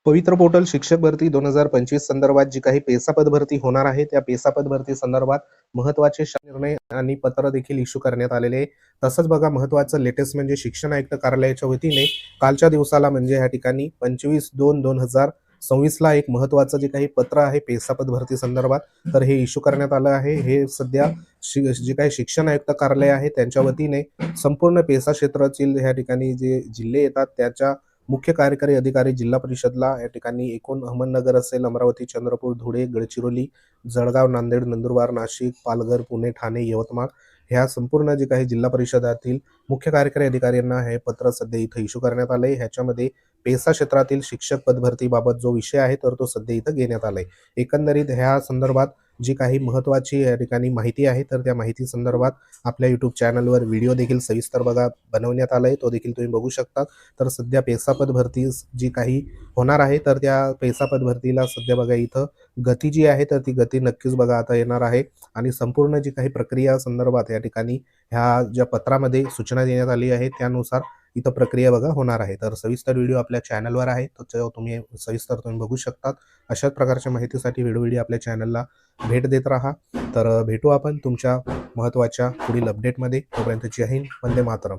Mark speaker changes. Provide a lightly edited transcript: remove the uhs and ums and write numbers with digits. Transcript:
Speaker 1: पवित्र पोर्टल शिक्षक भरती 2025 संदर्भात जी काही पेसा पद भरती होणार आहे, त्या पेसा पद भरती संदर्भात महत्त्वाचे निर्णय आणि पत्र देखील इश्यू करण्यात आलेले आहे. तसंच बघा महत्त्वाचं लेटेस्ट म्हणजे शिक्षण आयुक्त कार्यालयाच्या वतीने कालच्या दिवसाला म्हणजे या ठिकाणी 25/2/2026 ला एक महत्त्वाचं जे काही पत्र आहे पेसा पद भरती संदर्भात तर हे इश्यू करण्यात आलं आहे. हे सध्या जे काही शिक्षण आयुक्त कार्यालय आहे त्यांच्या वतीने संपूर्ण पेसा क्षेत्रातील या ठिकाणी जे जिल्हे येतात त्याच्या मुख्य कार्यकारी अधिकारी जिल्हा परिषदला या ठिकाणी एकूण अहमदनगर असेल, अमरावती, चंद्रपूर, धुळे, गडचिरोली, जळगाव, नांदेड, नंदुरबार, नाशिक, पालघर, पुणे, ठाणे, यवतमाळ ह्या संपूर्ण जे काही जिल्हा परिषदातील मुख्य कार्यकारी अधिकाऱ्यांना हे पत्र सध्या इथं इश्यू करण्यात आलंय. ह्याच्यामध्ये पेसा क्षेत्रातील शिक्षक पदभरतीबाबत जो विषय आहे तर तो सध्या इथं घेण्यात आलाय. एकंदरीत ह्या संदर्भात जी काही महत्त्वाची या ठिकाणी माहिती आहे तर त्या माहिती संदर्भात आपल्या YouTube चॅनलवर व्हिडिओ देखील सविस्तर बघा बनवण्यात आलाय. तो देखील तुम्ही बघू शकता. तर सध्या पेसा पद भरती जी काही होणार आहे तर त्या पेसा पद भरतीला सध्या बघा इथं गती जी आहे तर ती गती नक्कीच बघा आता येणार आहे आणि संपूर्ण जी काही प्रक्रिया संदर्भात या ठिकाणी ह्या ज्या पत्रामध्ये सूचना देण्यात आली आहे त्यानुसार इथं प्रक्रिया बघा होणार आहे. तर सविस्तर व्हिडिओ आपल्या चॅनलवर आहे तो तुम्ही सविस्तर बघू शकतात. अशाच प्रकारच्या माहितीसाठी वेळोवेळी आपल्या चॅनलला भेट देत राहा. तर भेटू आपण तुमच्या महत्त्वाच्या पुढील अपडेटमध्ये. तोपर्यंत जय हिंद, वंदे मातरम.